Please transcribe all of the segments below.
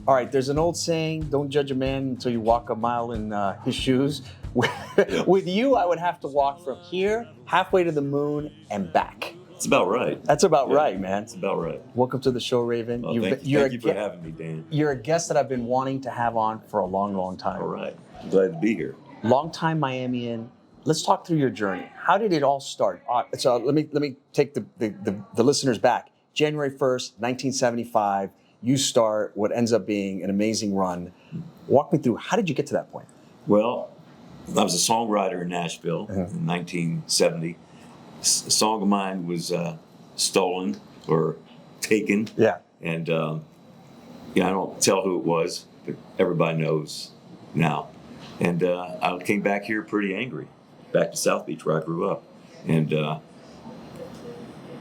All right, there's an old saying, don't judge a man until you walk a mile in his shoes. With you, I would have to walk from here, halfway to the moon, and back. It's about right. That's about right, man. It's about right. Welcome to the show, Raven. Well, thank you for having me, Dan. You're a guest that I've been wanting to have on for a long, long time. All right. I'm glad to be here. Long-time Miamian. Let's talk through your journey. How did it all start? So let me take the listeners back. January 1st, 1975, you start what ends up being an amazing run. Walk me through, how did you get to that point? Well, I was a songwriter in Nashville in 1970. A song of mine was stolen or taken. Yeah. And I don't tell who it was, but everybody knows now. And I came back here pretty angry, back to South Beach where I grew up, and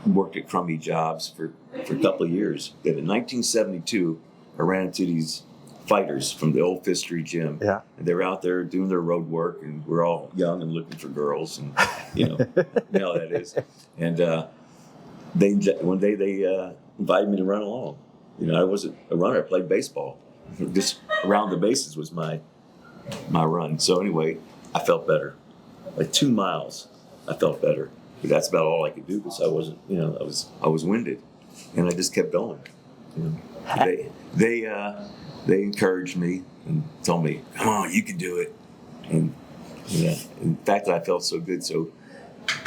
worked at crummy jobs for a couple of years. Then in 1972, I ran into these fighters from the old Fifth Street gym. Yeah. And they were out there doing their road work, and we're all young and looking for girls, and you know how that is. And one day they invited me to run along. I wasn't a runner. I played baseball. Just around the bases was my run. So anyway, I felt better. Like 2 miles, I felt better. But that's about all I could do because I wasn't, I was winded, and I just kept going. They encouraged me and told me, "Come on, you can do it." And in fact, I felt so good. So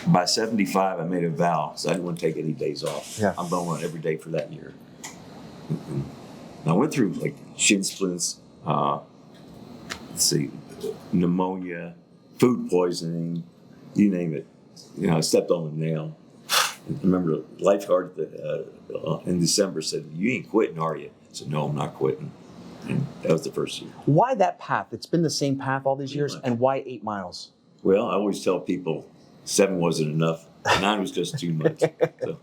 by 75, I made a vow because I didn't want to take any days off. Yeah. I'm going to run every day for that year. And I went through like shin splints, pneumonia, food poisoning, you name it. I stepped on a nail. I remember the lifeguard in December said, "You ain't quitting, are you?" I said, "No, I'm not quitting." And that was the first year. Why that path? It's been the same path all these years, and why 8 miles? Well, I always tell people 7 wasn't enough. 9 was just too much. So,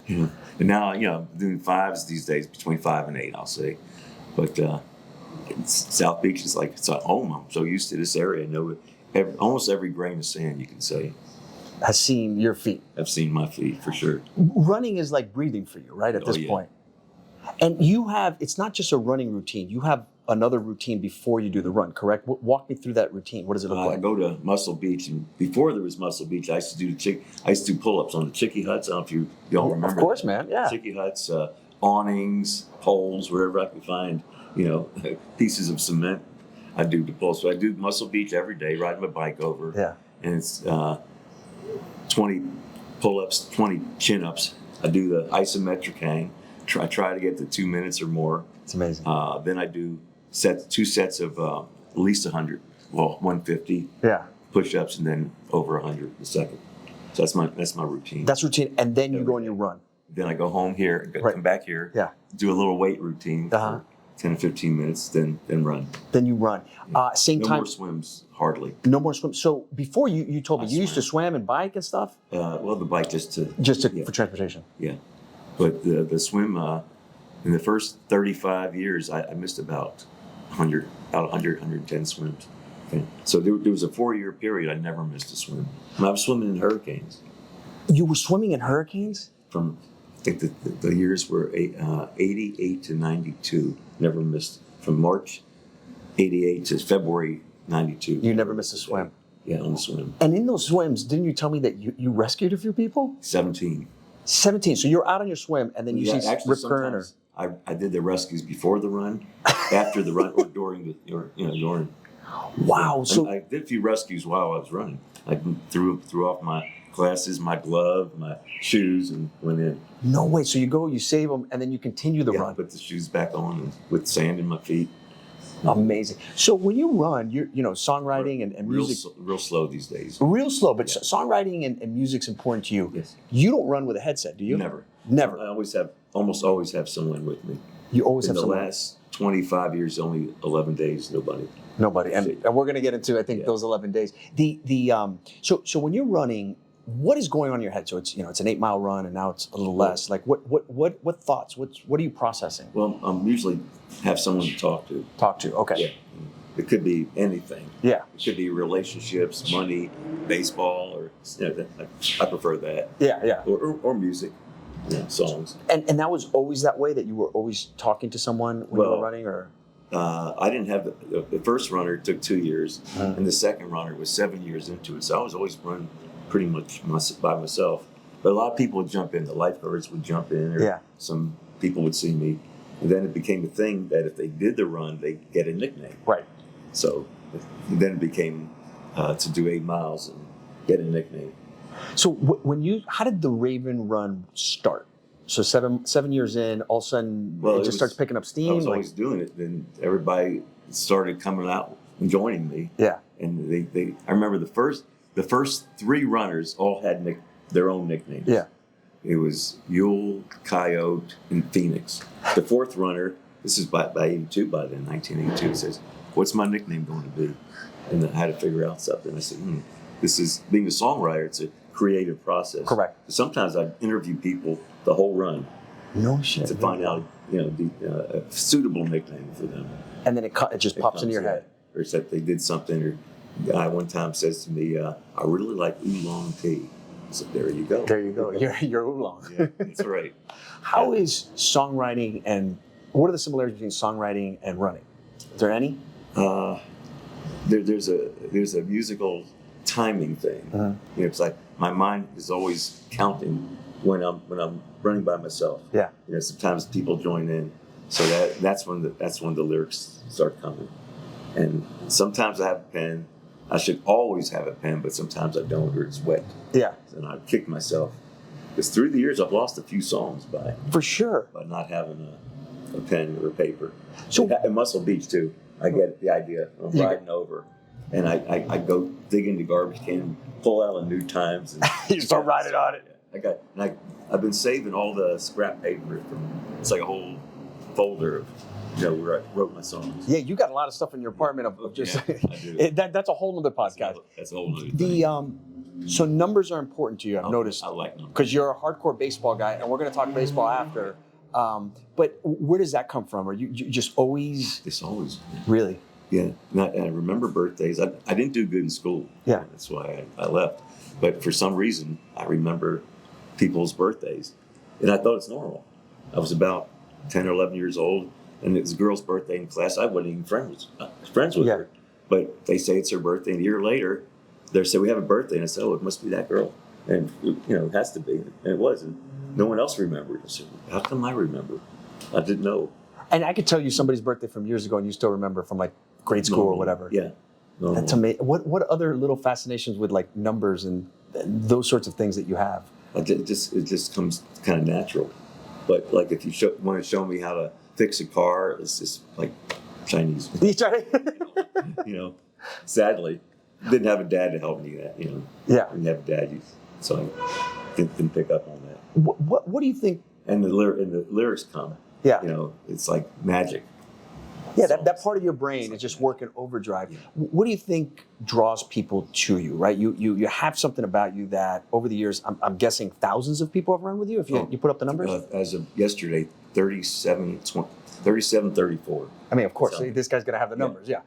and now, I'm doing 5s these days, between 5 and 8, I'll say. But South Beach is like, it's at home. I'm so used to this area. I know almost every grain of sand, you can say. Has seen your feet. I've seen my feet, for sure. Running is like breathing for you, right, at this point. And it's not just a running routine. You have another routine before you do the run, correct? Walk me through that routine. What does it look like? I go to Muscle Beach, and before there was Muscle Beach, I used to do pull-ups on the chicky huts. I don't know if y'all remember. Of course, man, yeah. Chicky huts, awnings, poles, wherever I could find, pieces of cement. I do the pull. So I do Muscle Beach every day, riding my bike over. Yeah. And it's 20 pull-ups, 20 chin-ups. I do the isometric hang. I try to get to 2 minutes or more. It's amazing. Then I do 2 sets of at least 100, 150 push-ups, and then over 100 the second. So that's my routine. That's routine, and then you go and you run. Then I go home here, come back here, do a little weight routine for 10 to 15 minutes, then run. Then you run. Same time. No more swims, hardly. No more swims. So before you told me you used to swim and bike and stuff? Well, the bike just for transportation. Yeah. But the swim, in the first 35 years, I missed about 100, 110 swims. Okay. So there was a 4-year period I never missed a swim. And I was swimming in hurricanes. You were swimming in hurricanes? From, I think the years were 88 to 92. Never missed. From March 88 to February 92. You never missed a swim? Yeah, on the swim. And in those swims, didn't you tell me that you rescued a few people? 17. 17. So you're out on your swim, and then you see Rip Current. Or I did the rescues before the run, after the run, or during during. Wow! So I did a few rescues while I was running. I threw off my glasses, my glove, my shoes, and went in. No way! So you go, you save them, and then you continue the run. Put the shoes back on and with sand in my feet. Amazing. So when you run, you're songwriting and music. Real slow these days. Real slow, but songwriting and music's important to you. Yes. You don't run with a headset, do you? Never. Never. I almost always have someone with me. You always have someone. In the last 25 years, only 11 days, nobody. And we're going to get into, I think, those 11 days. So when you're running, what is going on in your head? So it's it's an 8-mile run, and now it's a little less. Like what thoughts? What are you processing? Well, usually have someone to talk to. Okay. Yeah. It could be anything. Yeah. It could be relationships, money, baseball, or I prefer that. Yeah. Or music. songs. And that was always that way, that you were always talking to someone when you were running, or? I didn't have the first runner took 2 years, and the second runner was 7 years into it. So I was always running pretty much by myself. But a lot of people would jump in. The lifeguards would jump in, or some people would see me. And then it became a thing that if they did the run, they'd get a nickname. Right. So then it became to do 8 miles and get a nickname. So how did the Raven run start? So seven years in, all of a sudden it just starts picking up steam. I was always doing it. Then everybody started coming out and joining me. Yeah. And I remember the first 3 runners all had their own nicknames. Yeah. It was Yule, Coyote, and Phoenix. The 4th runner, this is by 82, by then, 1982, says, "What's my nickname going to be?" And I had to figure out something. I said, this is, being a songwriter, it's a creative process. Correct. Sometimes I interview people the whole run. No shit. To find out, a suitable nickname for them. And then it just pops into your head. Or except they did something, or a guy one time says to me, "I really like oolong tea." So there you go. There you go. You're oolong. Yeah, that's right. How is songwriting, and what are the similarities between songwriting and running? Is there any? There's a musical timing thing. It's like my mind is always counting when I'm running by myself. Yeah. Sometimes people join in, so that's when the lyrics start coming. And sometimes I have a pen. I should always have a pen, but sometimes I don't, or it's wet. Yeah. And I kick myself. Because through the years, I've lost a few songs by not having a pen or a paper. So at Muscle Beach too, I get the idea. I'm riding over, and I go dig in the garbage can, pull out a New Times, and you start writing on it. I've been saving all the scrap paper it's like a whole folder of where I wrote my songs. Yeah, you got a lot of stuff in your apartment of just I do. that's a whole nother podcast. That's a whole nother thing. So numbers are important to you, I've noticed. I like numbers. Because you're a hardcore baseball guy, and we're going to talk baseball after. But where does that come from? Are you just always? It's always. Really? Yeah. And I remember birthdays. I didn't do good in school. Yeah. That's why I left. But for some reason, I remember people's birthdays. And I thought it's normal. I was about 10 or 11 years old, and it was a girl's birthday in class. I wasn't even friends with her. But they say it's her birthday, and a year later, they say, "We have a birthday." And I said, "Oh, it must be that girl." And, it has to be. And it was. And no one else remembered. I said, "How come I remember?" I didn't know. And I could tell you somebody's birthday from years ago, and you still remember from like grade school or whatever. Yeah. That's amazing. What other little fascinations with like numbers and those sorts of things that you have? It just comes kind of natural. But like if you want to show me how to fix a car, it's just like Chinese. Sadly, didn't have a dad to help me that. Yeah. Didn't have a dad, so I didn't pick up on that. What do you think? And the lyrics come. Yeah. It's like magic. Yeah, that part of your brain is just working overdrive. Yeah. What do you think draws people to you, right? You have something about you that over the years, I'm guessing thousands of people have run with you if you put up the numbers? As of yesterday, 37, 34. I mean, of course, this guy's going to have the numbers, yeah.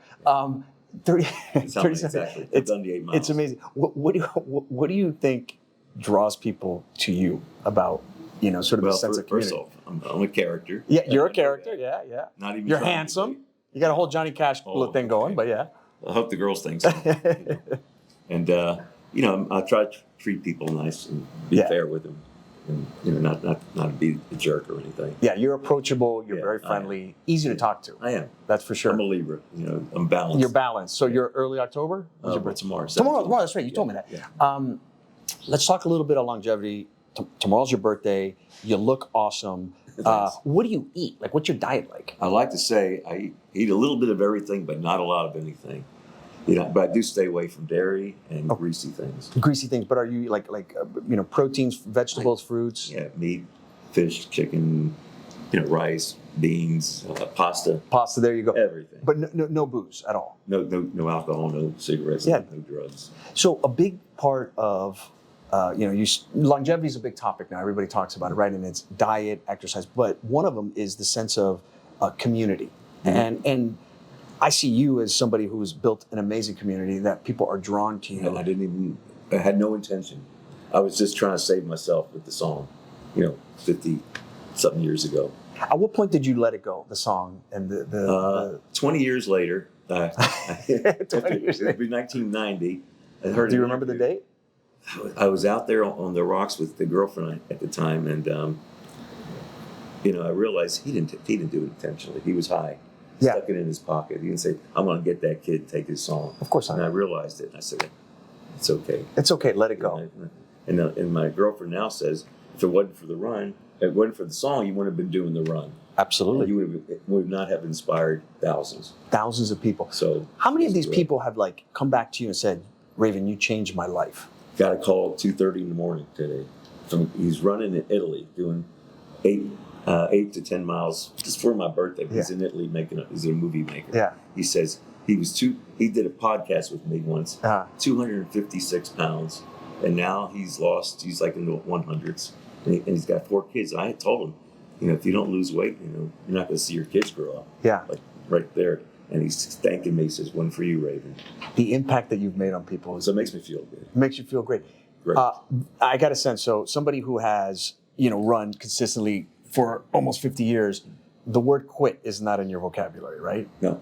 37. Exactly. It's done the 8 miles. It's amazing. What do you think draws people to you about, sort of a sense of community? First off, I'm a character. Yeah, you're a character. Yeah. Not even. You're handsome. You got a whole Johnny Cash thing going, but yeah. I hope the girls think so. And I try to treat people nice and be fair with them, and not be a jerk or anything. Yeah, you're approachable. You're very friendly, easy to talk to. I am. That's for sure. I'm a Libra. I'm balanced. You're balanced. So you're early October. Tomorrow. Tomorrow. That's right. You told me that. Yeah. Let's talk a little bit of longevity. Tomorrow's your birthday. You look awesome. What do you eat? Like, what's your diet like? I like to say I eat a little bit of everything, but not a lot of anything. But I do stay away from dairy and greasy things. Greasy things, but are you like proteins, vegetables, fruits? Yeah, meat, fish, chicken, rice, beans, pasta. Pasta. There you go. Everything. But no booze at all. No alcohol, no cigarettes, no drugs. So a big part of longevity is a big topic now. Everybody talks about it, right? And it's diet, exercise, but one of them is the sense of community. Mm-hmm. And I see you as somebody who has built an amazing community that people are drawn to you. And I had no intention. I was just trying to save myself with the song. 50 something years ago. At what point did you let it go, the song and the 20 years later, 20 years it'd be 1990. I heard. Do you remember the date? I was out there on the rocks with the girlfriend at the time, and I realized he didn't do it intentionally. He was high, stuck it in his pocket. He didn't say, "I'm going to get that kid, take his song." Of course not. And I realized it, and I said, "It's okay. It's okay. Let it go." And my girlfriend now says, if it wasn't for the run, if it wasn't for the song, you wouldn't have been doing the run. Absolutely. You would not have inspired thousands of people. So how many of these people have come back to you and said, "Raven, you changed my life"? Got a call at 2:30 in the morning today. He's running in Italy, doing 8 to 10 miles just for my birthday. He's in Italy he's a movie maker. Yeah. He says he did a podcast with me once, 256 pounds, and now he's like in the 100s, and he's got 4 kids. And I had told him, if you don't lose weight, you're not going to see your kids grow up. Yeah. Like right there. And he's thanking me. He says, "One for you, Raven." The impact that you've made on people So it makes me feel good. It makes you feel great. Great. I got a sense. So somebody who has, run consistently for almost 50 years, the word quit is not in your vocabulary, right? No.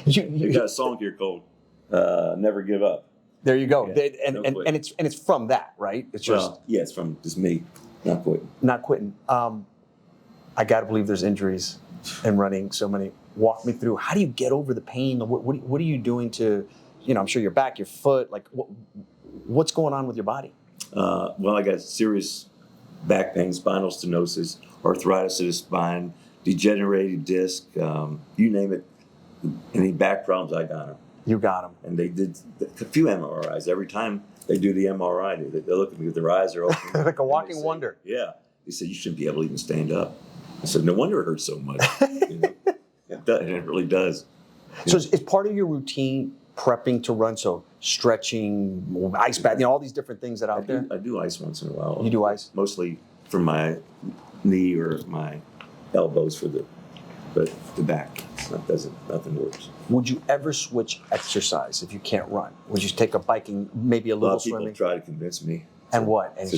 you got a song here called "Never Give Up." There you go. Yeah, and it's from that, right? It's just it's from just me not quitting. Not quitting. I got to believe there's injuries in running. So many. Walk me through. How do you get over the pain? What are you doing to, I'm sure your back, your foot, what's going on with your body? Well, I got serious back pain, spinal stenosis, arthritis of the spine, degenerated disc, you name it. Any back problems, I got them. You got them. And they did a few MRIs. Every time they do the MRI, they look at me with their eyes are open. Like a walking wonder. Yeah. They said, "You shouldn't be able to even stand up." I said, "No wonder it hurts so much." It really does. So it's part of your routine prepping to run, so stretching, ice bath, all these different things that are out there? I do ice once in a while. You do ice? Mostly for my knee or my elbows but the back. Nothing works. Would you ever switch exercise if you can't run? Would you take a biking, maybe a little swimming? People try to convince me. And what? And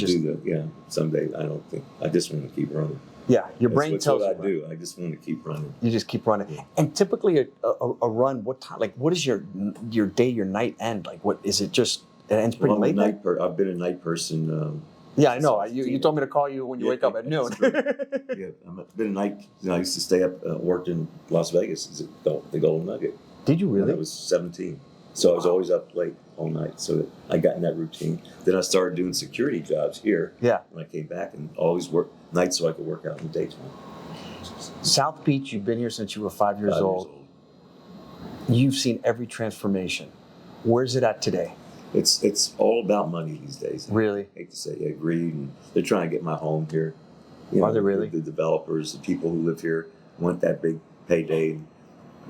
someday I don't think, I just want to keep running. Yeah, your brain tells you. That's what I do. I just want to keep running. You just keep running. Yeah. And typically a run, what time? What is your day, your night end? What is it? Just it ends pretty late. I've been a night person. Yeah, I know. You told me to call you when you wake up at noon. Yeah, I've been a night. I used to stay up, worked in Las Vegas, the Golden Nugget. Did you really? When I was 17. So I was always up late all night. So I got in that routine. Then I started doing security jobs here. Yeah. When I came back, and always worked nights so I could work out in the daytime. South Beach, you've been here since you were 5 years old. You've seen every transformation. Where's it at today? It's all about money these days. Really? I hate to say it, greed, and they're trying to get my home here. Are they really? The developers, the people who live here want that big payday.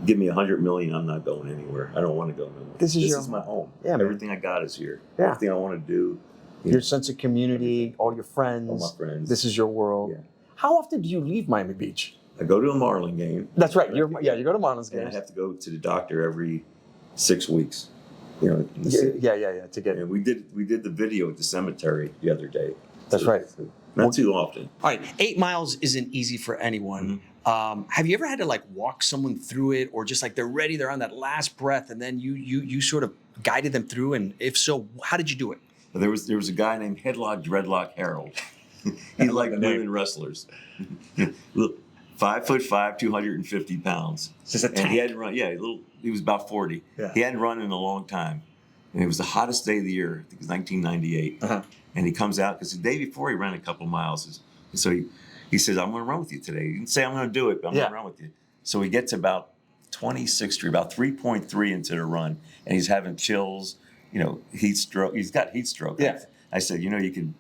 Give me $100 million, I'm not going anywhere. I don't want to go nowhere. This is my home. Yeah, everything I got is here. Yeah. Everything I want to do. Your sense of community, all your friends. All my friends. This is your world. Yeah. How often do you leave Miami Beach? I go to a Marlin game. That's right. You go to Marlins games. And I have to go to the doctor every 6 weeks. Yeah. To get. And we did the video at the cemetery the other day. That's right. Not too often. All right, 8 miles isn't easy for anyone. Mm-hmm. Have you ever had to walk someone through it, or just they're ready, they're on that last breath, and then you sort of guided them through? And if so, how did you do it? There was a guy named Headlock Dreadlock Harold. He liked women wrestlers. 5'5", 250 pounds. Just a tank. And he hadn't run. Yeah, he was about 40. Yeah. He hadn't run in a long time, and it was the hottest day of the year. I think it was 1998. Uh-huh. And he comes out because the day before he ran a couple miles. And so he says, "I'm going to run with you today." He didn't say I'm going to do it, but I'm going to run with you. So he gets about 26th Street, about 3.3 into the run, and he's having chills. Heat stroke. He's got heat stroke. Yeah. I said, you could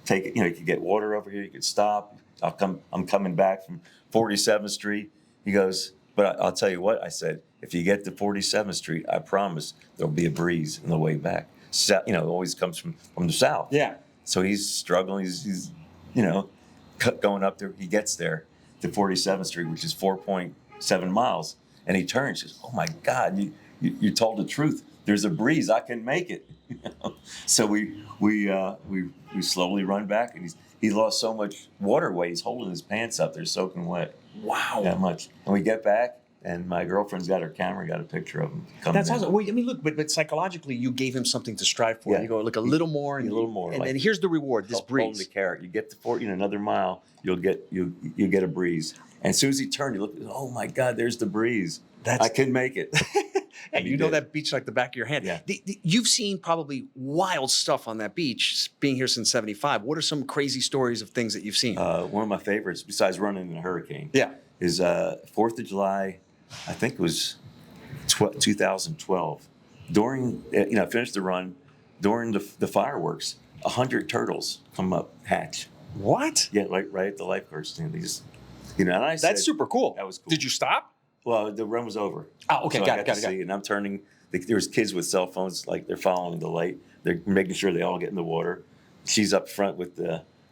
take it. You could get water over here. You could stop. I'm coming back from 47th Street. He goes, "But I'll tell you what," I said, "if you get to 47th Street, I promise there'll be a breeze on the way back." It always comes from the south. Yeah. So he's struggling. He's going up there. He gets there to 47th Street, which is 4.7 miles, and he turns. He says, "Oh my God, you told the truth. There's a breeze. I can make it." So we slowly run back, and he lost so much water weight. He's holding his pants up. They're soaking wet. Wow. That much. And we get back, and my girlfriend's got her camera, got a picture of him. That's in. awesome. Well, I mean, look, but psychologically, you gave him something to strive for. Yeah. You go, look, a little more, and A little more, and, like- and here's the reward: this Holding breeze. the carrot. You get to another mile, you get a breeze. And as soon as he turned, you look. Oh my God! There's the breeze. That's- I couldn't make it. And you know that beach like the back of your hand. Yeah. You've seen probably wild stuff on that beach, being here since '75. What are some crazy stories of things that you've seen? One of my favorites, besides running in a hurricane, Yeah. is 4th of July. I think it was 2012. During I finished the run. During the fireworks, 100 turtles come up, hatch. What? Yeah, right at the lifeguard stand. They just, and I said, That's super cool. That was cool. Did you stop? Well, the run was over. Oh, okay, So got I it, got to see, and I'm turning. There was kids with cell phones, like they're following the light. They're making sure they all get in the water. She's up front with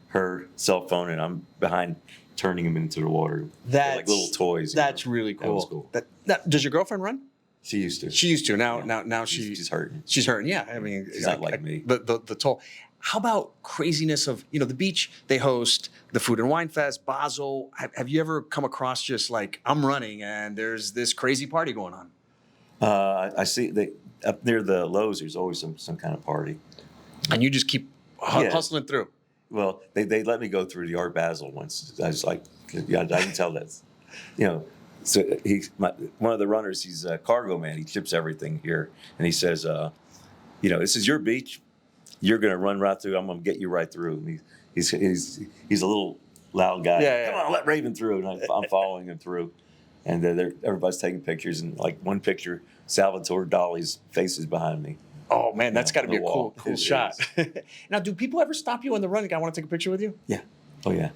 her cell phone, and I'm behind, turning them into the water. They're like little toys. That's really cool. That was cool. Does your girlfriend run? She used to. She used to. Now, Yeah. now She's hurting. She's hurting. Yeah, I mean, She's not like me. The toll. How about craziness of the beach? They host the Food and Wine Fest, Basel. Have you ever come across just like I'm running and there's this crazy party going on? I see up near the Lowe's. There's always some kind of party. And you just keep Yeah. hustling through. Well, they let me go through the Art Basel once. I was like, yeah, I can tell that. So one of the runners. He's a cargo man. He ships everything here, and he says, this is your beach. You're going to run right through. I'm going to get you right through. And he's a little loud guy. Yeah. Come on, let Raven through. And I'm following him through. And everybody's taking pictures. And like one picture, Salvatore Dali's face is behind me. Oh man, that's got to be a the wall. cool It shot. Now, do people ever stop you on the run? I want to take a picture with you. Yeah. Oh yeah.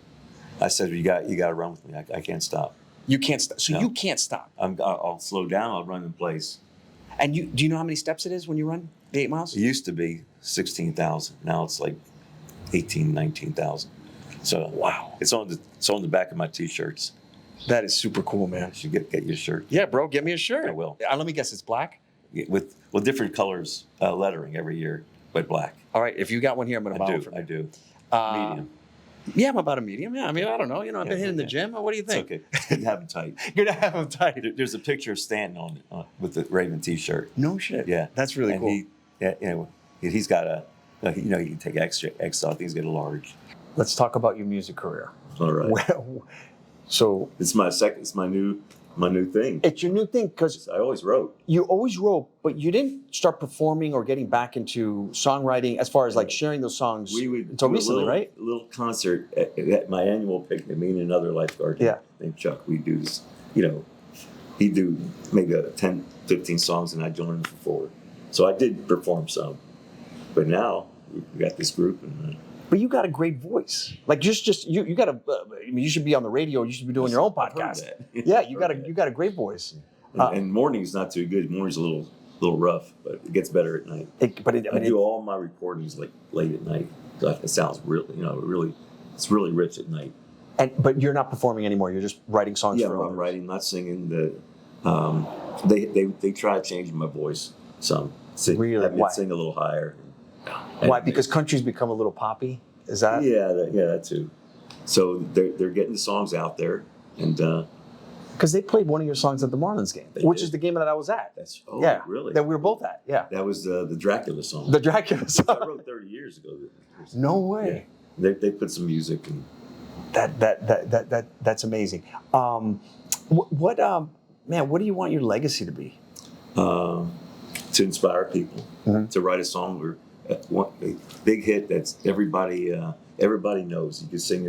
I said, you got to run with me. I can't stop. You can't stop. So No. you can't stop. I'll slow down. I'll run in place. And do you know how many steps it is when you run the 8 miles? It used to be 16,000. Now it's like 18, 19,000. So Wow. It's on the back of my t-shirts. That is super cool, man. You should get your shirt. Yeah, bro, get me a shirt. I will. Let me guess, it's black. With different colors lettering every year, but black. All right, if you got one here, I'm going to buy one from you. I do. Medium. Yeah, I'm about a medium. Yeah, I mean, I don't know. I've been hitting the gym. What do you It's think? okay. It's good to have them tight. Good to have them tight. There's a picture of Stanton on it with the Raven t-shirt. No shit. Yeah, That's really and cool. he's got he can take extra X off. He's got a large. Let's talk about your music career. All right. Well, so It's my new thing. it's your new thing because I always wrote. you always wrote, but you didn't start performing or getting back into songwriting as far as like sharing those songs We would until do recently, right? A little concert at my annual picnic. Me and another lifeguard Yeah. named Chuck. We do this. He'd do maybe 10, 15 songs, and I'd join him for 4. So I did perform some, but now we got this group, and But you got a great voice. Like just you got a. I mean, you should be on the radio. You should be doing your own I've heard podcast. that. Yeah, you I've heard got a great voice. that. And morning's not too good. Morning's a little rough, but it gets better at night. I do all my recordings like late at night. So it sounds really, it's really rich at night. But you're not performing anymore. You're just writing songs Yeah, for I'm others. writing, not singing. They try changing my voice some. Really? Have me Why? sing a little higher. Why? Because country's become a little poppy. Is that? Yeah, that too. So they're getting the songs out there, and Because they played one of your songs at the Marlins game, They which did. is the game that I was at. yeah, really. That we were both at. Yeah. That was the Dracula song. The Dracula I song. wrote 30 years ago. No way. Yeah. They put some music and. That's amazing. What do you want your legacy to be? To inspire people, to write a song or a big hit that's everybody knows. You can sing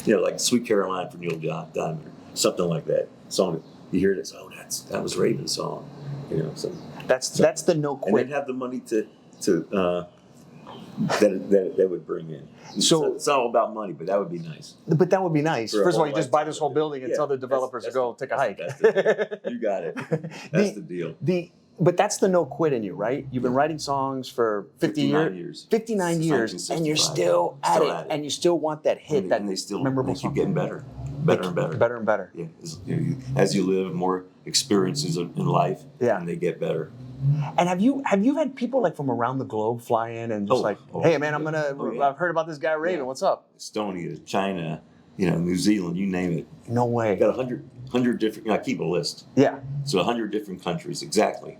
it, like "Sweet Caroline" for Neil Diamond, or something like that. Song you hear it, that was Raven's song. So That's the no and quit. they'd have the money to that would bring in. So- it's not all about money, but that would be nice. But that would be nice. For a First of all, whole you just buy lifetime. this whole building and Yeah, tell the developers to go take a hike. that's the deal. You got it. That's the deal. But that's the no quit in you, right? You've been writing songs for 59 years. 59 Since years, and you're 1965. still at Still it, at it. and you still want that hit, And they still memorable keep song. getting better and better. Better and better. Yeah, as you live, more experiences in life, Yeah. and they get better. And have you had people like from around the globe fly in and just hey man, I've heard about this guy Raven. Yeah. What's up? Estonia, China, New Zealand, you name it. No way. I got 100 different. I keep a list. Yeah. So 100 different countries exactly.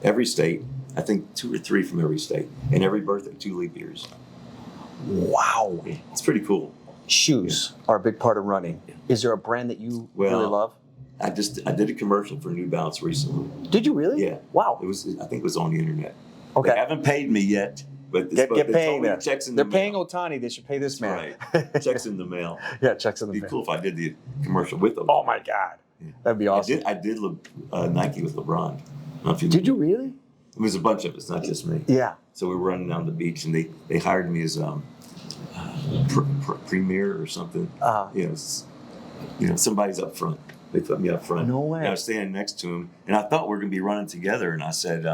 Every state. I think 2 or 3 from every state, and every birthday 2 leap years. Wow. It's pretty cool. Shoes are a big part of running. Yeah. Is there a brand that you really love? I did a commercial for New Balance recently. Did you really? Yeah. Wow. I think it was on the internet. Okay. They haven't paid me yet, but Get paying me them. checks in They're the paying mail. Otani. They should pay this man. Right. Checks in the mail. Yeah, checks in the It'd be mail. cool if I did the commercial with them. Oh my God. Yeah. That'd be awesome. I did Nike with LeBron. I don't know if you Did knew. you really? It was a bunch of us, not just me. Yeah. So we were running down the beach, and they hired me as premier or something. Somebody's up front. They put me up front. No way. And I was standing next to him, and I thought we were going to be running together. And I said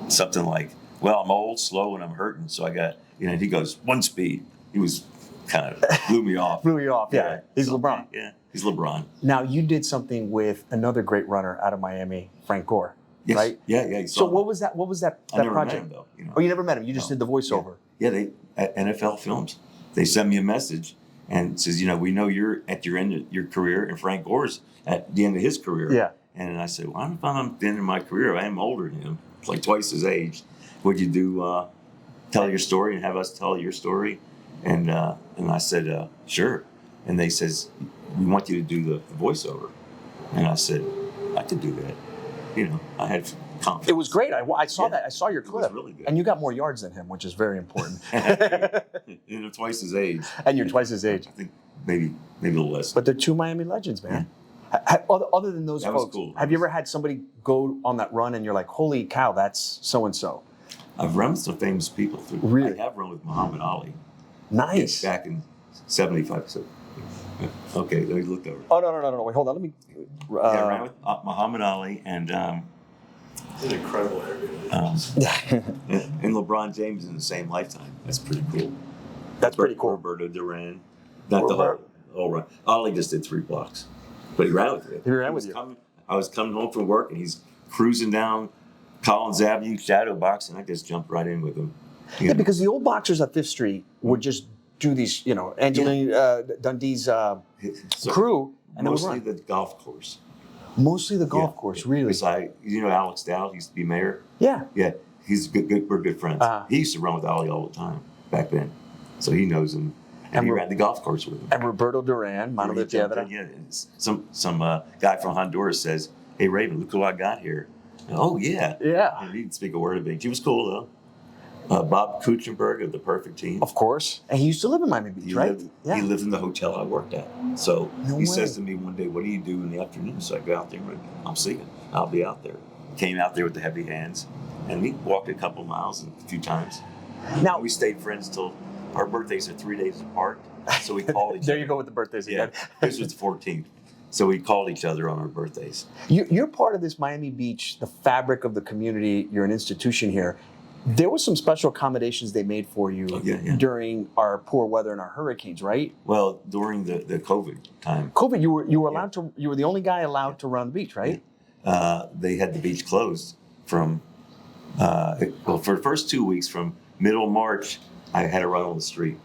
something like, "Well, I'm old, slow, and I'm hurting, so I got." And he goes, "1 speed." He was kind of blew me off. Blew you off. Yeah. He's So, LeBron. Yeah, he's LeBron. Now you did something with another great runner out of Miami, Frank Gore. Yes. Right? Yeah. So what was that? What was that I never project? met him, though. Oh, you never met him. You just No. did the voiceover. Yeah, they at NFL Films. They sent me a message and says, we know you're at your end of your career, and Frank Gore's at the end of his career. Yeah. And I said, well, I'm at the end of my career. I am older than him, like twice his age. Would you do tell your story and have us tell your story? And I said, sure. And they says, we want you to do the voiceover. And I said, I could do that. I had confidence. It was great. I saw that. I saw your It was clip. really good. And you got more yards than him, which is very important. Twice his age. And you're twice his age. I think maybe a little less. But they're 2 Miami legends, man. Other than those That was folks, cool. have you ever had somebody go on that run and you're like, holy cow, that's so-and-so? I've run with some famous people. Really? I have run with Muhammad Ali. Nice. Back in 75. So, okay, let me look over. Oh, no. Wait, hold on. Let me... I ran with Muhammad Ali and It's an incredible interview. and LeBron James in the same lifetime. That's pretty cool. That's pretty cool. Roberto Duran. Not the whole run. Ali just did 3 blocks. But he ran with it. He ran with you. I was coming home from work and he's cruising down Collins Avenue, shadow box, and I just jumped right in with him. Yeah, because the old boxers at 5th Street would just do these, Angelina Dundee's So, crew, and they would mostly run. the golf course. Mostly the golf course, really. Because Alex Dowd used to be mayor. Yeah. Yeah, he's we're good friends. He used to run with Ali all the time back then, so he knows him. And he ran the golf course with him. And Roberto Duran, Mano de Piedra. Yeah, and some guy from Honduras says, "Hey Raven, look who I got here." And, oh yeah. Yeah. And he didn't speak a word of English. He was cool though. Bob Kuchenberg of the Perfect Team. Of course. And he used to live in Miami Beach, He right? He lived in the hotel I worked at. So No he way. says to me one day, "What do you do in the afternoon?" So I go out there. I'm singing. I'll be out there. Came out there with the heavy hands, and we walked a couple miles a few times. Now, We stayed friends till our birthdays are 3 days apart. So we called each there other. you go with the birthdays Yeah, again. this was the 14th. So we called each other on our birthdays. You're part of this Miami Beach, the fabric of the community. You're an institution here. There were some special accommodations they made for you Yeah. during our poor weather and our hurricanes, right? Well, during the COVID time, COVID, you were allowed to. You were the only guy allowed to run the beach, right? they had the beach closed from, for the first 2 weeks, from middle of March, I had to run on the street.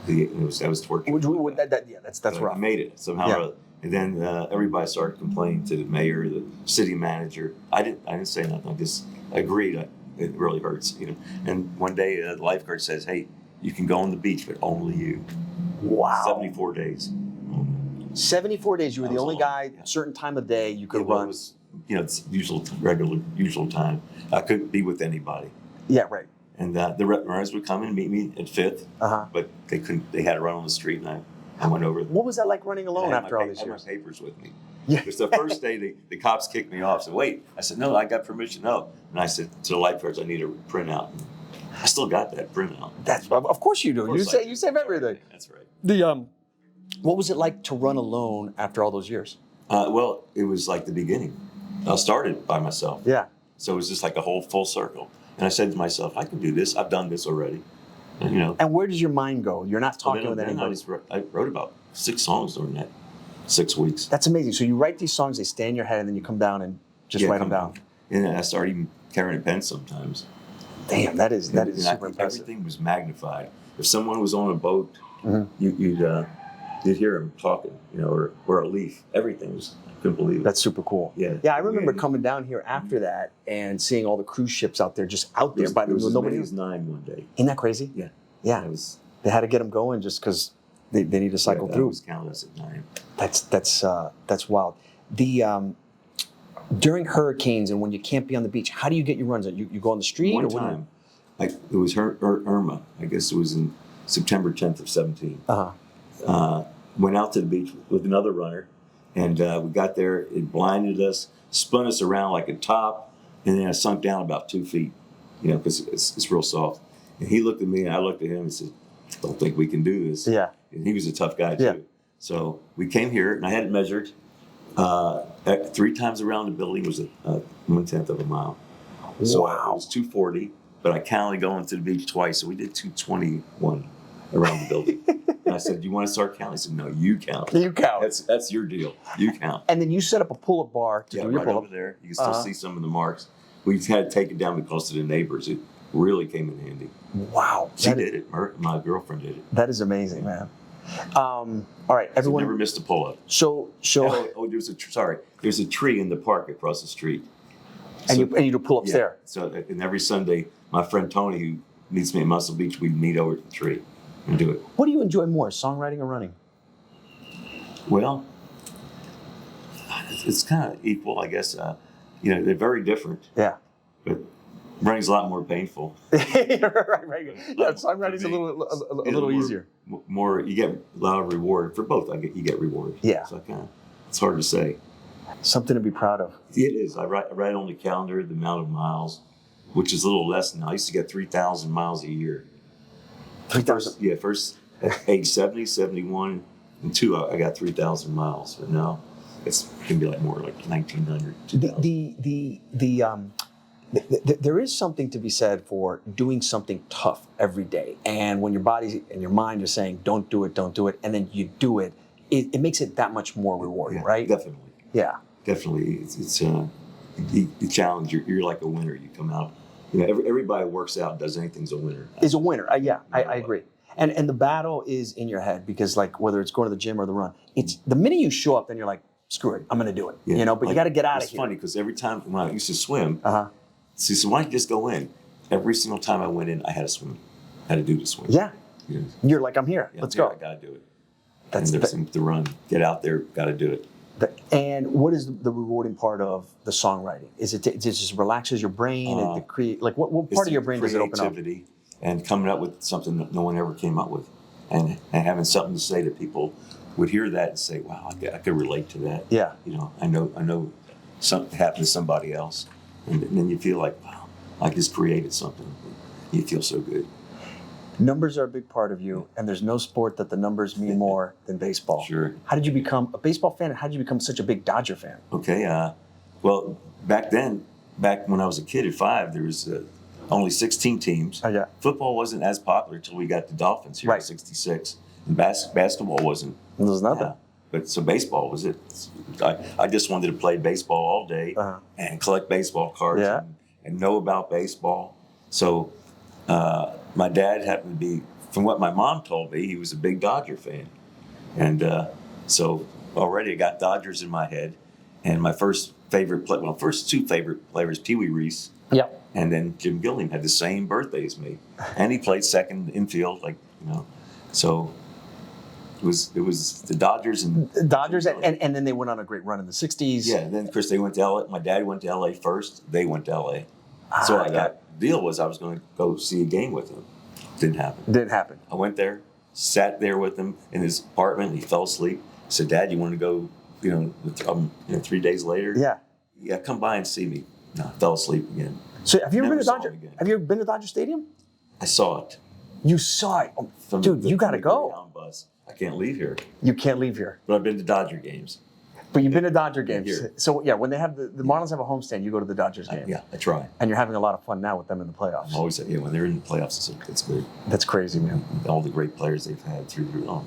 I was twerking. That's But I rough. made it somehow. Yeah. And then everybody started complaining to the mayor, the city manager. I didn't say nothing. I just agreed. It really hurts, And one day, the lifeguard says, "Hey, you can go on the beach, but only you." Wow. 74 days. 74 days. You were That the was only long, guy. yeah. Certain time of day you could It run. was, it's usual time. I couldn't be with anybody. Yeah, right. And the runners would come and meet me at 5th, but they couldn't. They had to run on the street, and I went over. What was that like running alone after all these I had years? my papers with me. Yeah. Because the first day, the cops kicked me off. So wait, I said, no, I got permission. No. And I said to the lifeguards, I need a printout. I still got that printout. That's of course you do. Of course You save everything. That's right. What was it like to run alone after all those years? Well, it was like the beginning. I started by myself. Yeah. So it was just like a whole full circle. And I said to myself, I can do this. I've done this already. And, And where does your mind go? You're not talking with anybody. I wrote about 6 songs during that 6 weeks. That's amazing. So you write these songs, they stay in your head, and then you come down and just write them down. And I started even carrying a pen sometimes. Damn, that is And super impressive. everything was magnified. If someone was on a boat, Mhm. you'd hear them talking, or a leaf. Everything was, I couldn't believe it. That's super cool. Yeah. Yeah, I remember coming down here after that and seeing all the cruise ships out there, just out there by There was as nobody. many as 9 one day. Isn't that crazy? Yeah. Yeah. It was, They had to get them going just because they need to cycle I through. was counting us at 9. That's wild. The during hurricanes and when you can't be on the beach, how do you get your runs? You go on the street One or what do you- time, it was Irma. I guess it was in September 10th of 17. Went out to the beach with another runner, and we got there. It blinded us, spun us around like a top, and then I sunk down about 2 feet, because it's real soft. And he looked at me, and I looked at him and said, "Don't think we can do this." Yeah. And he was a tough guy too. Yeah. So we came here, and I had it measured. 3 times around the building was 1/10 of a mile. So Wow. it was 240, but I counted going to the beach twice, so we did 221 around the building. And I said, "Do you want to start counting?" He said, "No, you count. You count. That's your deal. You count." And then you set up a pull-up bar to Yeah, do your right pull-up. over there. You can still see some of the marks. We had to take it down because of the neighbors. It really came in handy. Wow. She did it. My girlfriend did it. That is amazing, man. All right, She everyone. never missed a pull-up. So, There's a tree in the park across the street. and So- you do pull-ups Yeah. there. So, and every Sunday, my friend Tony, who meets me at Muscle Beach, we'd meet over at the tree and do it. What do you enjoy more, songwriting or running? Well, it's kind of equal, I guess. They're very different, Yeah. but running's a lot more painful. right. Yeah, songwriting's a little more, easier. More, you get a lot of reward for both. You get reward. Yeah. So it's hard to say. Something to be proud of. It is. I write on the calendar the amount of miles, which is a little less now. I used to get 3,000 miles a year. 3,000. First at age 70, 71, and 2, I got 3,000 miles. But now it can be more like 1,900, 2,000. There is something to be said for doing something tough every day. And when your body and your mind are saying, don't do it, and then you do it, it makes it that much more rewarding, Yeah, right? Definitely. Yeah. Definitely. It's the challenge. You're like a winner. You come out. Everybody who works out and does anything's a winner. Is a winner. I agree. And the battle is in your head because whether it's going to the gym or the run, it's the minute you show up, then you're like, screw it, I'm going to do it. Yeah. But you got to get out of It's here. funny because every time when I used to swim, Uh-huh. so why don't you just go in? Every single time I went in, I had to swim. I had to do the swim. Yeah. You know, You're like, I'm here. yeah, Let's yeah, go. I got to do it. That's and there's the run. Get out there. Got to do it. And what is the rewarding part of the songwriting? Is it just relaxes your brain and the create? What It's part of the your brain does it open up? creativity and coming up with something that no one ever came up with, and having something to say that people would hear that and say, "Wow, I could relate to that." Yeah. I know something happened to somebody else, and then you feel like, wow, I just created something. You feel so good. Numbers are a big part of you, and there's no sport that the numbers mean more than baseball. Sure. How did you become a baseball fan, and how did you become such a big Dodger fan? Okay. Well, back when I was a kid at 5, there was only 16 teams. Oh, yeah. Football wasn't as popular until we got the Dolphins here Right. in '66, and basketball wasn't. There's nothing. But so baseball was it. I just wanted to play baseball all day Uh-huh. and collect baseball cards Yeah. and know about baseball. So my dad happened to be, from what my mom told me, he was a big Dodger fan. And so already I got Dodgers in my head. And my first two favorite players, Pee Wee Reese Yep. and then Jim Gilliam, had the same birthday as me. And he played second infield, so it was the Dodgers and Dodgers, and then they went on a great run in the '60s. yeah. And then of course they went to LA. My dad went to LA first. They went to LA. So the deal was I was going to go see a game with him. Didn't happen. Didn't happen. I went there, sat there with him in his apartment. He fell asleep. I said, "Dad, you want to go? 3 days later, yeah, come by and see me." No, I fell asleep again. So have you ever Never been to saw Dodger? him again. Have you ever been to Dodger Stadium? I saw it. You saw it, From dude. the- You got to from the go. Greyhound bus. I can't leave here, You can't leave here. but I've been to Dodger games. But you've been to Dodger games. Here. So yeah, when they have the Marlins have a homestand, you go to the Dodgers game. Yeah, I try. And you're having a lot of fun now with them in the playoffs. I'm always when they're in the playoffs, it's good. That's crazy, man. All the great players they've had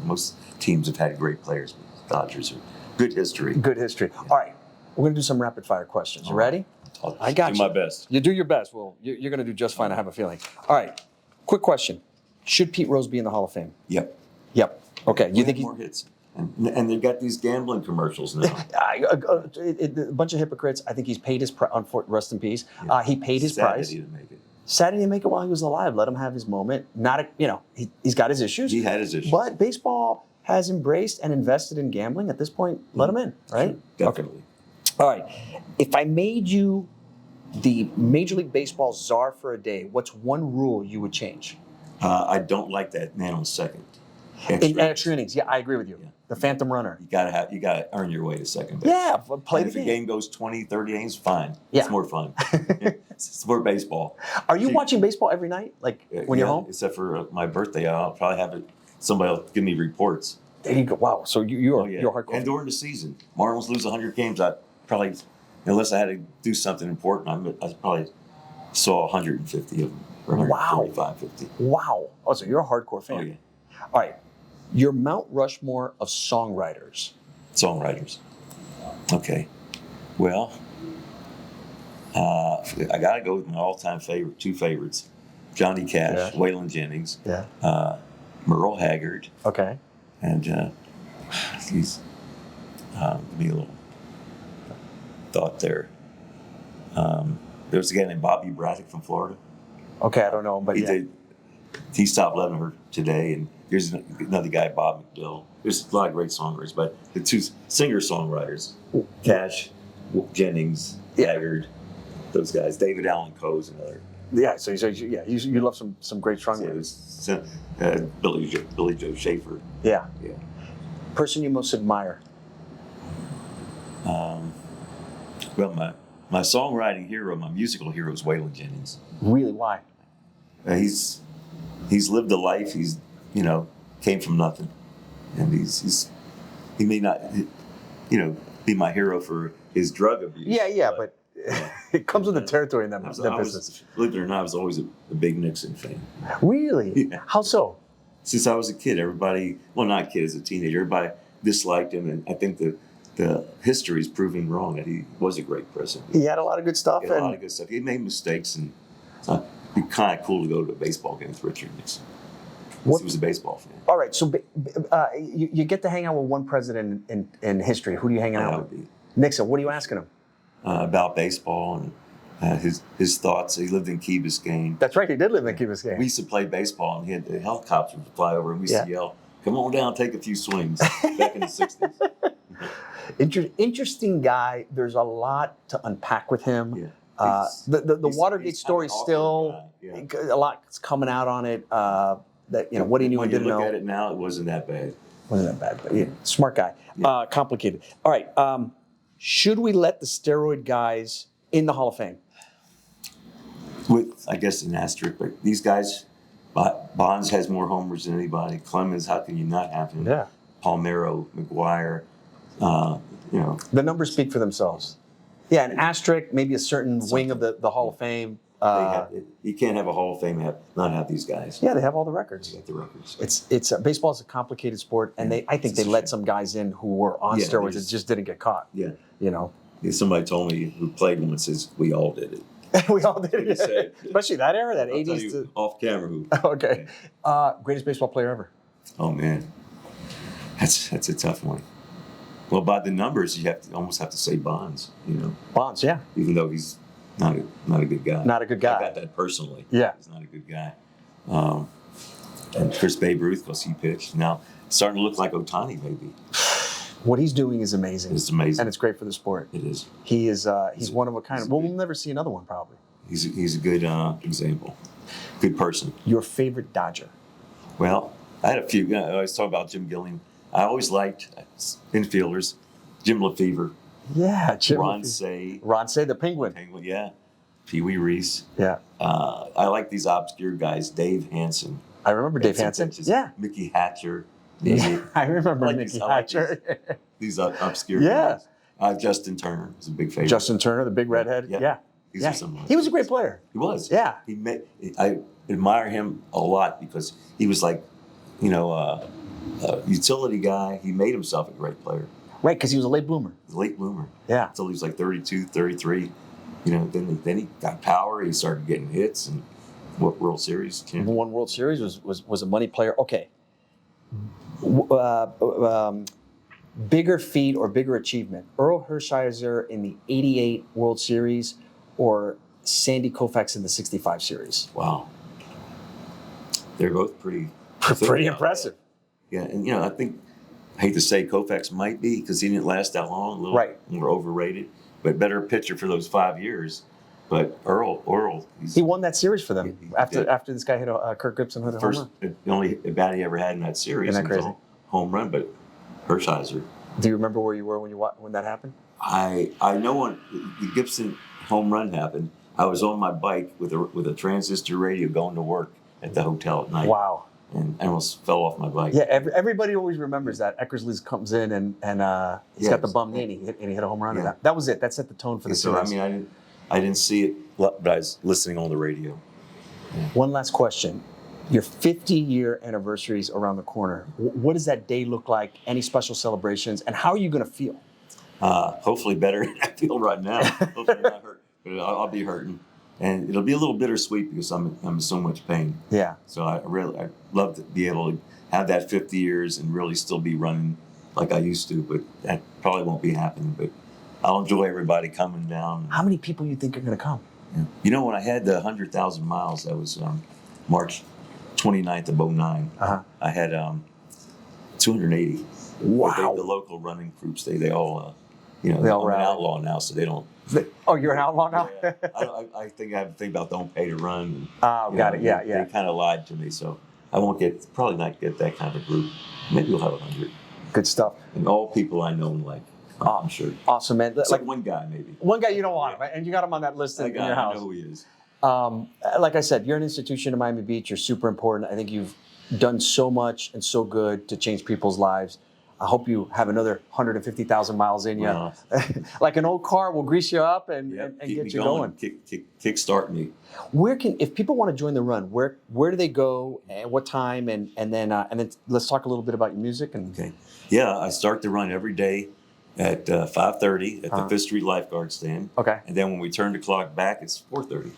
most teams have had great players, but Dodgers are good history. Good history. All right, we're gonna do some rapid fire questions. You ready? I'll I got do you. my best. You do your best. Well, you're going to do just fine, I have a feeling. All right. Quick question. Should Pete Rose be in the Hall of Fame? Yep. Yep. Okay. You think more hits? And they've got these gambling commercials now. a bunch of hypocrites. I think he's paid his price. Rest in peace. Yeah. He paid his Sad price. that he didn't make it. Sad he didn't make it while he was alive. Let him have his moment. He's got his issues. He had his issues. But baseball has embraced and invested in gambling. At this point, let him in, right? Sure, definitely. Okay. All right. If I made you the Major League Baseball czar for a day, what's one rule you would change? I don't like that man on second. In extra innings. Yeah, I agree with you. Yeah. The phantom runner. You gotta earn your way to second base. Yeah, play And the if the game. game goes 20, 30 innings, fine. Yeah. It's more fun. It's more baseball. Are you watching baseball every night? Like when you're home? Except for my birthday, I'll probably have it. Somebody will give me reports. There you go. Wow. So you're hardcore. And during the season, Marlins lose 100 games. I probably, unless I had to do something important, I probably saw 150 of them, or 145, 50. Wow. Oh, so you're a hardcore fan. Oh yeah. All right. Your Mount Rushmore of songwriters. Songwriters. Okay. Well, I got to go with my all-time favorite, two favorites, Johnny Cash, Yeah. Waylon Jennings, Yeah. Merle Haggard, Okay. and he's give me a little thought there. There's a guy named Bobby Braddock from Florida. Okay. I don't know, but yeah. He stopped loving her today, and here's another guy, Bob McDill. There's a lot of great songwriters, but the two singer-songwriters, Cash, Jennings, Haggard, those guys. David Allen Coe's another. Yeah. So you love some great songwriters. Billy Joe Schaefer. Yeah. Yeah. Person you most admire. Well, my songwriting hero, my musical hero is Waylon Jennings. Really? Why? He's lived a life. He's came from nothing, and he may not be my hero for his drug abuse. Yeah, but it comes with the territory in that business. Believe it or not, I was always a big Nixon fan. Really? Yeah. How so? Since I was a kid, not kid, as a teenager, everybody disliked him, and I think the history is proving wrong that he was a great president. He had a lot of good stuff. He had a lot of good stuff. He made mistakes, and it'd be kind of cool to go to a baseball game with Richard Nixon. He was a baseball fan. All right, so you get to hang out with one president in history. Who do you hang out with? Nixon. What are you asking him? About baseball and his thoughts. He lived in Key Biscayne. That's right, he did live in Key Biscayne. We used to play baseball, and he had the helicopters would fly over, and we used to yell, "Come on down, take a few swings." Back in the 60s. Interesting guy. There's a lot to unpack with him. Yeah. The Watergate story still, a lot's coming out on it. What he knew and didn't know. When you look at it now, it wasn't that bad. Wasn't that bad, but yeah, smart guy. Yeah. Complicated. All right. Should we let the steroid guys in the Hall of Fame? With, I guess, an asterisk, but these guys, Bonds has more homers than anybody. Clemens, how can you not have him? Yeah. Palmeiro, McGuire, The numbers speak for themselves. Yeah, an asterisk, maybe a certain wing of the Hall of Fame. You can't have a Hall of Fame and not have these guys. Yeah, they have all the records. They got the records. It's baseball is a complicated sport, and I think they let some guys in who were on steroids that just didn't get caught. Yeah. Yeah, somebody told me who played one says we all did it. We all did it. Said, Especially that era, that I'll tell 80s you to off camera who. Okay. Greatest baseball player ever. Oh man. That's a tough one. Well, by the numbers, you almost have to say Bonds, Bonds, yeah. Even though he's not a good guy. Not a good guy. I got that personally. Yeah. He's not a good guy. And Chris Babe Ruth, because he pitched. Now, it's starting to look like Ohtani, maybe. What he's doing is amazing. It's amazing. And it's great for the sport. It is. He is he's one of a kind. We'll never see another one, probably. He's a good example. Good person. Your favorite Dodger? Well, I had a few. I always talk about Jim Gilliam. I always liked infielders. Jim LeFevre. Yeah, Jim. Ron Say. Ron Say, the Penguin. Yeah. Pee Wee Reese. Yeah. I like these obscure guys. Dave Hansen. I remember Dave Hansen. Yeah. Mickey Hatcher. Yeah, I remember Mickey Hatcher. These obscure guys. Justin Turner was a big favorite. Justin Turner, the big redhead. Yeah. He was a great player. He was. Yeah. I admire him a lot because he was like, a utility guy. He made himself a great player. Right, because he was a late bloomer. Late bloomer. Yeah. Until he was like 32, 33. then he got power. He started getting hits and what World Series? One World Series was a money player. Okay. Bigger feat or bigger achievement, Earl Hershiser in the '88 World Series or Sandy Koufax in the '65 series? Wow. They're both pretty impressive. Yeah, and I think I hate to say Koufax might be because he didn't last that long, a little more overrated, but better pitcher for those 5 years. But Earl, he won that series for them after this guy hit Kirk Gibson hit a home run. The only bat he ever had in that series. Isn't that crazy? Was a home run, but Hershiser. Do you remember where you were when that happened? I know when the Gibson home run happened, I was on my bike with a transistor radio going to work at the hotel at night. Wow. And I almost fell off my bike. Yeah, everybody always remembers that. Eckersley comes in and he's got the bum knee and he hit a home run. Yeah. That was it. That set the tone for the series. So, I didn't see it, but I was listening on the radio. Yeah. One last question. Your 50-year anniversary is around the corner. What does that day look like? Any special celebrations? And how are you going to feel? Hopefully better than I feel right now. Hopefully not hurt, but I'll be hurting. And it'll be a little bittersweet because I'm in so much pain. Yeah. So I love to be able to have that 50 years and really still be running like I used to, but that probably won't be happening. But I'll enjoy everybody coming down. How many people you think are going to come? Yeah. When I had the 100,000 miles, that was March 29th of 09. Uh-huh. I had 280. Wow. The local running groups, they all, I'm an outlaw now, so they don't. Oh, you're an outlaw now? Yeah. I think I have to think about don't pay to run. And, got it. Yeah. They kind of lied to me, so I won't probably not get that kind of group. Maybe we'll have 100. Good stuff. And all people I know and like. I'm sure. Awesome, man. Like one guy, maybe. One guy you don't want, right? And you got him on that list in your house. I know who he is. Like I said, you're an institution in Miami Beach. You're super important. I think you've done so much and so good to change people's lives. I hope you have another 150,000 miles in you. Wow. Like an old car, we'll grease you up and get you going. Kick start me. If people want to join the run, where do they go and what time? And then let's talk a little bit about your music. Okay. Yeah, I start the run every day at 5:30 at the Fifth Street Lifeguard Stand. Okay. And then when we turn the clock back, it's 4:30.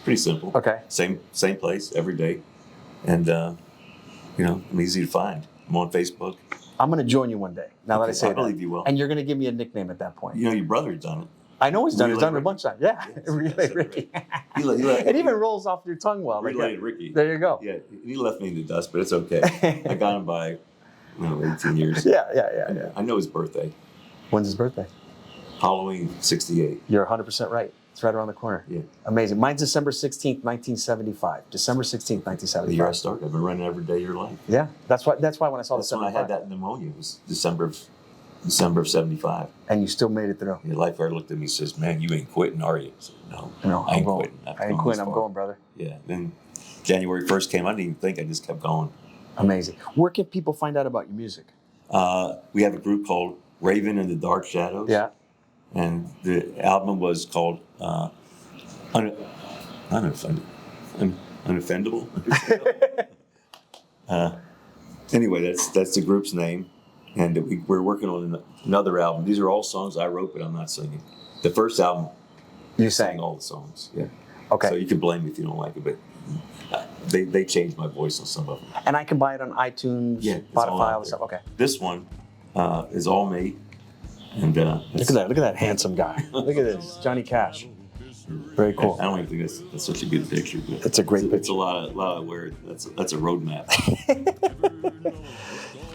Pretty simple. Okay. Same place every day, and I'm easy to find. I'm on Facebook. I'm going to join you one day. Now that I say I believe you will. And you're going to give me a nickname at that point. Your brother's done it. I know he's done it. He's done it a Ricky. bunch of times. Yeah. Relay Ricky. It even rolls off your tongue well. Relay Ricky. There you go. Yeah, he left me in the dust, but it's okay. I got him by 18 years. Yeah. I know his birthday. When's his birthday? Halloween, 68. You're 100% right. It's right around the corner. Yeah. Amazing. Mine's December 16th, 1975. December 16th, 1975. The year I started. I've been running every day of your life. Yeah. That's why when I saw That's the when I had that pneumonia. It was December of 75. And you still made it through. The lifeguard looked at me and says, "Man, you ain't quitting, are you?" I said, No, I ain't quitting. I ain't quitting. I'm going, brother. Yeah. Then January 1st came. I didn't even think. I just kept going. Amazing. Where can people find out about your music? We have a group called Raven in the Dark Shadows. Yeah. And the album was called Unoffendable. Anyway, that's the group's name. And we're working on another album. These are all songs I wrote, but I'm not singing. The first album, you sang sang all the songs. Yeah. Okay. So you can blame me if you don't like it, but they changed my voice on some of them. And I can buy it on iTunes, Yeah, it's all Spotify, out all the stuff. Okay. This one is all me. And Look at that handsome guy. Look at this, Johnny Cash. Very cool. I don't even think that's such a good picture. But It's a great It's picture. a lot of where that's a roadmap.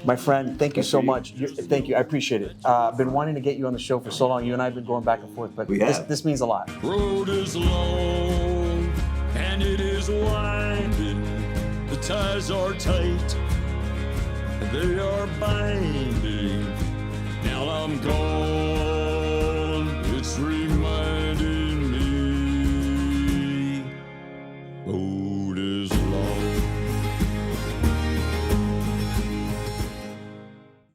My friend, thank you so much. Thank you. I appreciate it. I've been wanting to get you on the show for so long. You and I have been going back and forth, but We have. this means a lot. Road is long and it is winding. The ties are tight, they are binding. Now I'm gone, it's reminding me. Oh.